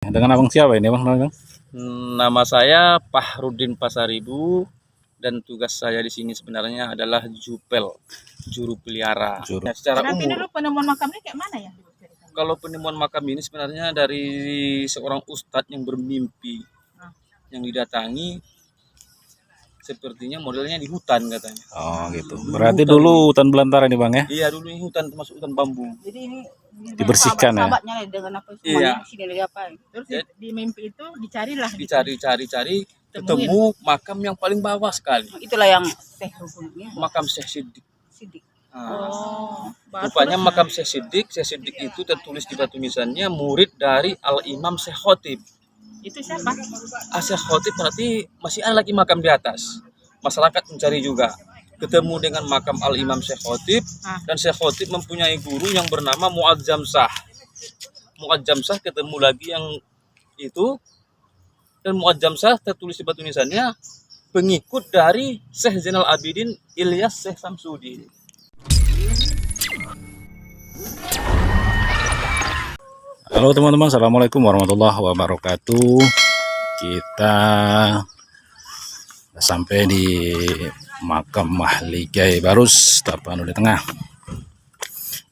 Dengan abang siapa ini bang? Nama saya Pahrudin Pasaribu dan tugas saya di sini sebenarnya adalah jupel, juru pelihara. Ya, secara Tapi umum, dulu penemuan makamnya kayak mana ya? kalau penemuan makam ini sebenarnya dari seorang ustadz yang bermimpi, yang didatangi sepertinya modelnya di hutan katanya. Oh gitu. Berarti dulu hutan belantara nih bang ya? Iya, dulu ini hutan, termasuk hutan bambu. Jadi ini Dibersihkan ya? sahabatnya dengan apa semuanya sini dari apa? Terus di mimpi itu dicarilah. Dicari, ketemu makam yang paling bawah sekali. Itulah yang Syekh Rukun. Makam Syekh Siddiq. Oh, rupanya makam Syekh Siddiq itu tertulis di batu nisannya murid dari Al-Imam Syekh Khotib. Itu siapa? Syekh Khotib berarti masih ada lagi makam di atas. Masyarakat mencari juga. Ketemu dengan makam Al-Imam Syekh Khotib dan Syekh Khotib mempunyai guru yang bernama Mu'adzam Shah. Mu'adzam Shah ketemu lagi yang itu, dan Mu'adzam Shah tertulis di batu nisannya pengikut dari Syekh Zainal Abidin Ilyas Syekh Samsudin. Halo teman-teman, assalamualaikum warahmatullahi wabarakatuh. Kita sampai di makam Mahligai Barus, Tapanuli Tengah.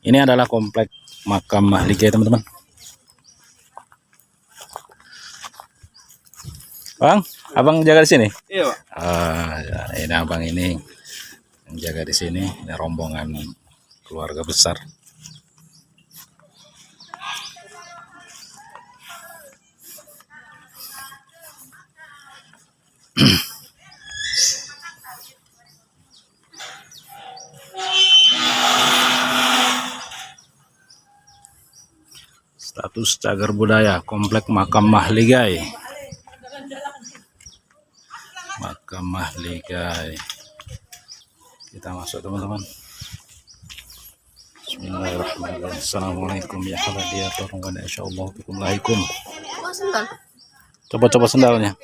Ini adalah komplek makam Mahligai teman-teman. Bang, abang jaga di sini? Iya, Pak. Ya, ini abang ini yang jaga di sini. Ini rombongan keluarga besar. Status cagar budaya komplek makam Mahligai. Makam Mahligai. Kita masuk teman-teman. Bismillahirrahmanirrahim. Assalamualaikum ya hadiah orang insyaallah bikumlaikum. Coba sendalnya.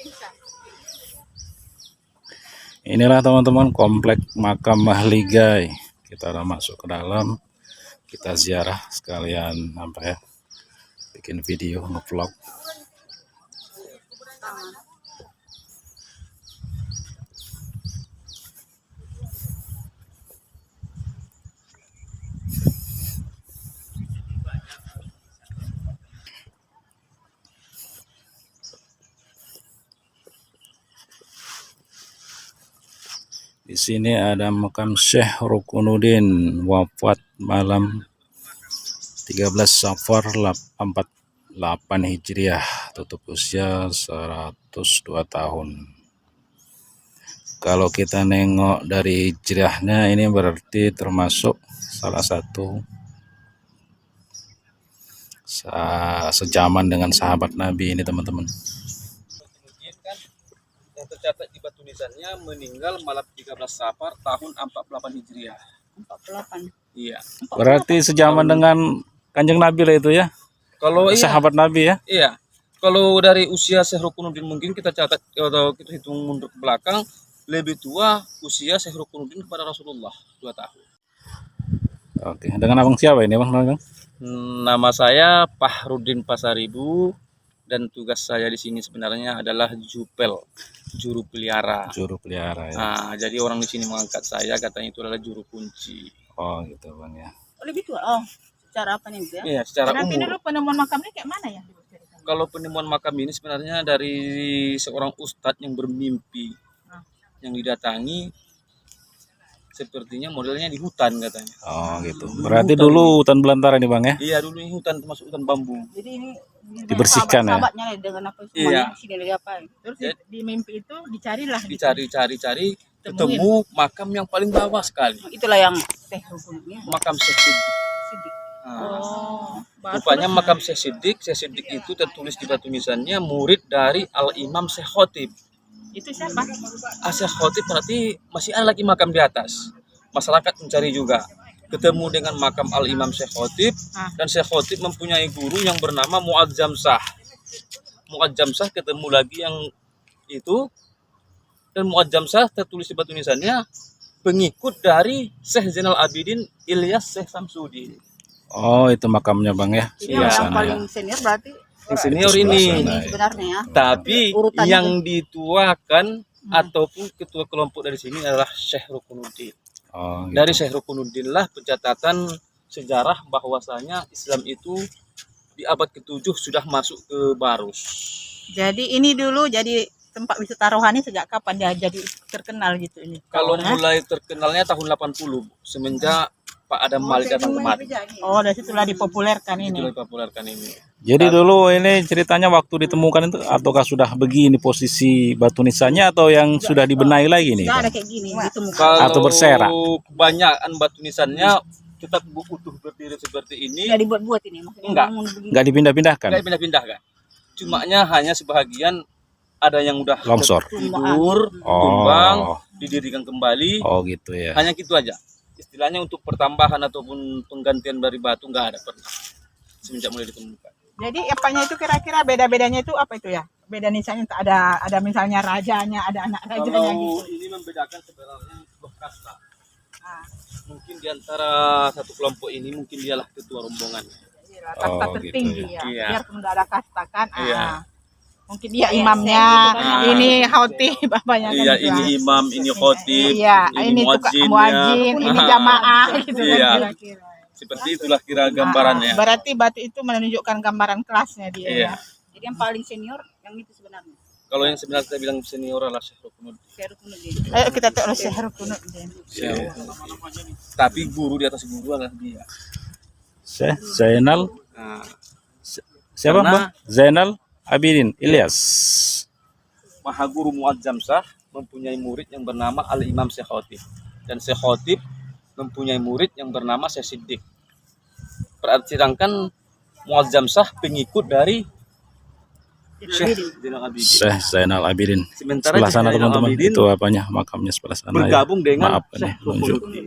Inilah teman-teman komplek makam Mahligai. Kita udah masuk ke dalam. Kita ziarah sekalian apa ya? Bikin video nge-vlog. Di sini ada makam Syekh Rukunuddin, wafat malam 13 Safar 48 Hijriah, tutup usia 102 tahun. Kalau kita nengok dari hijriahnya ini berarti termasuk salah satu sejaman dengan sahabat Nabi ini teman-teman. Yang tercatat di batu nisannya meninggal malam 13 Safar tahun 48 Hijriah. 48. Iya. Berarti sejaman dengan Kanjeng Nabi lah itu ya. Kalau sahabat Nabi ya. Iya. Kalau dari usia Syekh Rukunuddin mungkin kita catat atau kita hitung mundur ke belakang, lebih tua usia Syekh Rukunuddin kepada Rasulullah 2 tahun. Oke, dengan abang siapa ini bang? Nama saya Pahrudin Pasaribu dan tugas saya di sini sebenarnya adalah jupel, juru pelihara. Juru pelihara ya. Jadi orang di sini mengangkat saya katanya itu adalah juru kunci. Oh gitu bang ya. Lebih tua. Oh, secara apa nih ya? Iya, secara Tapi umum. dulu penemuan makamnya kayak mana ya? Kalau penemuan makam ini sebenarnya dari seorang ustadz yang bermimpi, yang didatangi sepertinya modelnya di hutan katanya. Oh gitu. Berarti dulu hutan belantara nih bang ya? Iya, dulu ini hutan, termasuk hutan bambu. Jadi ini dibersihkan ya? Sahabatnya dengan apa semuanya sini dari apa? Terus di mimpi itu dicarilah. Dicari, ketemu makam yang paling bawah sekali. Itulah yang Syekh Rukun. Makam Syekh Siddiq. Rupanya makam Syekh Siddiq itu tertulis di batu nisannya murid dari Al-Imam Syekh Khotib. Itu siapa? Syekh Khotib berarti masih ada lagi makam di atas. Masyarakat mencari juga. Ketemu dengan makam Al-Imam Syekh Khotib dan Syekh Khotib mempunyai guru yang bernama Mu'adzam Shah. Mu'adzam Shah ketemu lagi yang itu, dan Mu'adzam Shah tertulis di batu nisannya pengikut dari Syekh Zainal Abidin Ilyas Syekh Samsudin. Oh itu makamnya bang ya? Iya, yang paling senior berarti Yang senior Itu ini. sebelah sana. sebenarnya ya. Tapi Urutannya yang dituakan ataupun ketua kelompok dari sini adalah Syekh Rukunuddin. Oh, gitu. Dari Syekh Rukunuddin lah pencatatan sejarah bahwasanya Islam itu di abad ke-7 sudah masuk ke Barus. Jadi ini dulu jadi tempat wisata rohani sejak kapan dia jadi terkenal gitu ini? Kalau Tahun, mulai terkenalnya tahun 80 semenjak Pak Adam Malik datang kemari. Oh, dari situlah dipopulerkan Itu ini. dipopulerkan ini. Jadi dulu ini ceritanya waktu ditemukan itu ataukah sudah begini posisi batu nisannya atau yang sudah dibenahi lagi nih? Nggak ada Bang? kayak gini ditemukan. Kalau Atau berserak? kebanyakan batu nisannya tetap utuh berdiri seperti ini, Nggak dibuat-buat ini maksudnya Enggak. bangun begini. Nggak dipindah-pindahkan? nggak pindah-pindah kan. Cumanya hanya sebahagian ada yang udah Longsor. tidur, Oh. tumbang, didirikan kembali. Oh gitu ya. Hanya gitu aja. Istilahnya untuk pertambahan ataupun penggantian dari batu nggak ada pernah semenjak mulai ditemukan. Jadi apanya itu kira-kira beda-bedanya itu apa itu ya? Beda nisannya ada misalnya rajanya, ada anak rajanya Kalau gitu. ini membedakan sebenarnya sebuah kasta. Ah, Mungkin di antara satu kelompok ini mungkin dialah ketua rombongan. iya, kasta Oh, gitu tertinggi ya. ya. Iya. Biarpun nggak ada kasta kan. Iya. Mungkin dia Iya, imamnya, saya ini khotib bapaknya kan Iya, gitu ini lah. imam, ini khotib, Iya, ini muadzin, muadzin, ini ya. jamaah gitu kan Iya. kira-kira. Seperti itulah kira gambarannya. Berarti batu itu menunjukkan gambaran kelasnya dia. Iya. Ya. Jadi yang paling senior yang itu sebenarnya. Kalau yang sebenarnya kita bilang senior adalah Syekh Rukunuddin. Syekh Rukunuddin. Ayo kita tengok Syekh Rukunuddin. Tapi guru di atas guru adalah dia. Syekh Zainal Nah, siapa Karena- Bang? Zainal Abidin Ilyas. Maha Guru Muazzam Shah mempunyai murid yang bernama Al Imam Syekh Khotib, dan Syekh Khotib mempunyai murid yang bernama Syekh Siddiq. Sedangkan Muazzam Shah pengikut dari Syekh Zainal Abidin. Syekh Zainal Abidin. Sementara Sebelah sana Syekh Zainal teman-teman Abidin itu apanya makamnya sebelah sana ya. bergabung dengan Maaf Syekh nih tunjuk. Rukunuddin.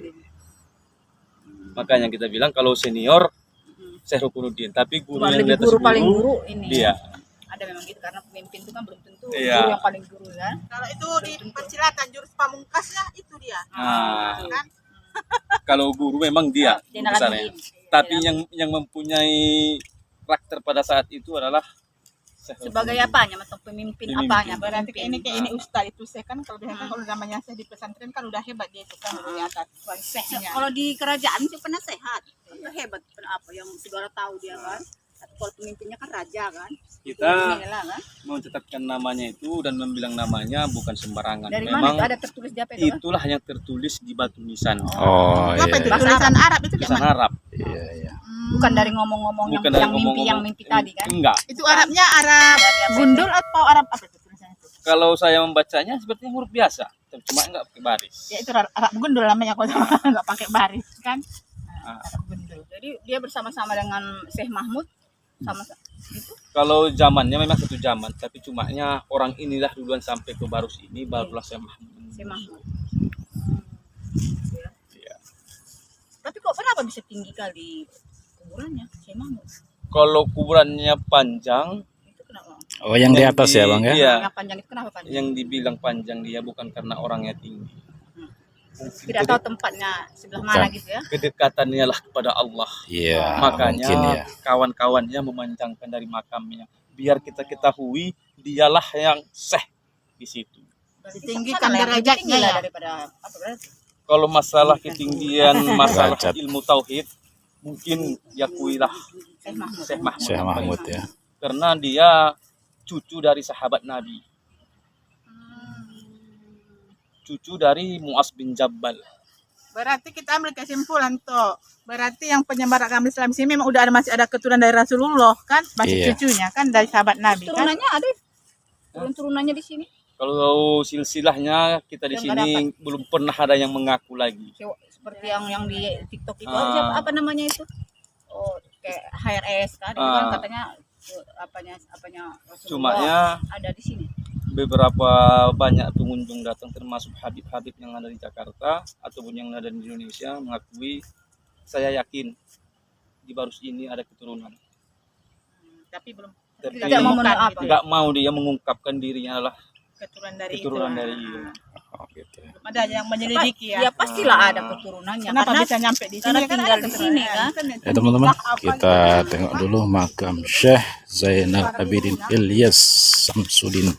Makanya kita bilang kalau senior Syekh Rukunuddin, tapi guru yang di atas Guru paling guru ini. dia. Ada memang gitu karena pemimpin itu kan belum tentu Iya. guru yang paling guru kan. Kalau itu di persilatan jurus pamungkasnya itu dia. Nah, Kan? kalau guru memang dia Zainal besarnya. Abidin. Tapi yang mempunyai karakter pada saat itu adalah Syekh Sebagai Rukunuddin. apanya, atau pemimpin apanya? Berarti Pemimpin. ini kayak ini ustaz itu saya kan kalau biasanya kalau namanya saya di pesantren kan udah hebat dia itu kan di atas konsepnya. Kalau di kerajaan sih pernah sehat, kan hebat, pernah apa yang segala tahu dia kan. Tapi kalau pemimpinnya kan raja kan. Kita Inilah kan. mencatatkan namanya itu dan membilang namanya bukan sembarangan. Dari mana Memang itu ada tertulis di apa itu kan? itulah yang tertulis di batu nisan. Oh Itu apa iya. itu tulisan Arab itu kayak Tulisan mana? Arab. Iya iya. Bukan dari ngomong-ngomong Bukan yang dari mimpi yang mimpi tadi kan. Enggak. Itu Arabnya Arab gundul atau Arab apa itu tulisannya itu? Kalau saya membacanya sepertinya huruf biasa, cuma enggak pakai baris. Ya itu Arab gundul namanya kalau nggak pakai baris kan. Ah. Arab gundul. Jadi dia bersama-sama dengan Syekh Mahmud sama itu. Kalau zamannya memang satu zaman, tapi cumanya orang inilah duluan sampai ke Barus ini, barulah saya Mahmud. Syekh Mahmud. Iya. Tapi kok kenapa bisa tinggi kali kuburannya Syekh Mahmud? Kalau kuburannya panjang, Itu kenapa? Oh yang di atas ya Bang ya? Iya, Yang panjang itu kenapa panjang? yang dibilang panjang dia bukan karena orangnya tinggi. Mungkin Tidak tahu tempatnya sebelah mana gitu ya. kedekatannya lah kepada Allah. Iya Makanya mungkin ya. kawan-kawannya memanjangkan dari makamnya. Biar kita ketahui dialah yang seh di situ. Ditinggikan Sana lah, lebih derajatnya tinggi lah ya. daripada apa berarti? Kalau masalah ketinggian, masalah Derajat. ilmu tauhid, mungkin diakuilah Syekh Mahmud. Syekh Mahmud. Syekh Mahmud ya. Karena dia cucu dari sahabat Nabi. Cucu dari Mu'az bin Jabal. Berarti kita ambil kesimpulan toh. Berarti yang penyebar agama Islam sini memang udah ada masih ada keturunan dari Rasulullah kan, masih Iya. cucunya kan dari sahabat Nabi kan. Turunannya ada. Turun-turunannya di sini. Kalau silsilahnya kita di Yang nggak sini belum pernah ada yang mengaku lagi. Seperti yang di TikTok itu Ah. apa namanya itu? Oh, kayak HRS kan itu Ah. kan katanya apanya Rasulullah Cumanya ada di sini. beberapa banyak pengunjung datang termasuk Habib-Habib yang ada di Jakarta ataupun yang ada di Indonesia mengakui, saya yakin di Barus ini ada keturunan. Tapi belum Tapi Tidak mau menemukan apa. gitu ya. nggak mau dia mengungkapkan dirinya adalah keturunan dari keturunan itu. dari itu. Oh, gitu ya. Ada yang menyelidiki Ya ya. pastilah ada keturunannya. Kenapa Karena bisa nyampe di karena sini? Kan tinggal ada di sini kan. Ya teman-teman, kita tengok dulu makam Syekh Zainal Abidin Ilyas Samsudin.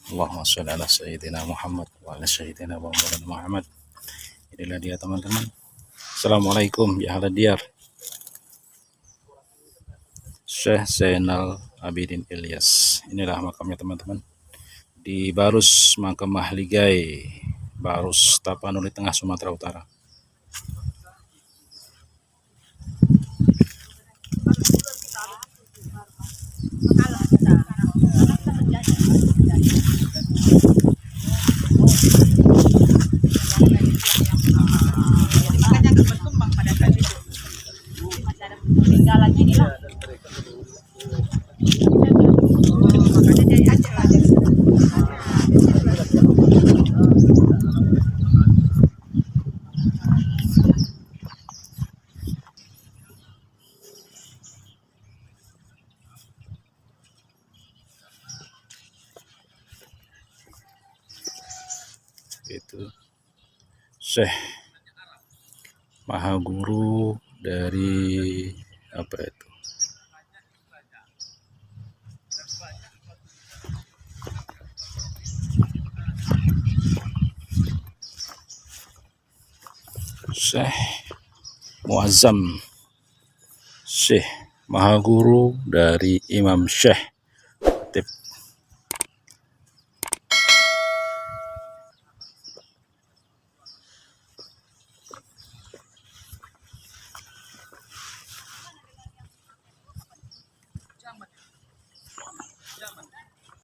Allahumma sholli ala sayyidina Muhammad wa ala sayyidina Muhammad. Inilah dia teman-teman. Assalamualaikum ya ahla diyar. Syekh Zainal Abidin Ilyas. Inilah makamnya teman-teman. Di Barus Makam Mahligai, Barus Tapanuli Tengah, Sumatera Utara. Makanya berkembang pada saat itu. masih ada peninggalan ini lah. Makanya jadi Aceh lah. Itu Syekh Maha Guru dari apa itu? Syekh Muazzam, Syekh Maha Guru dari Imam Syekh Khotib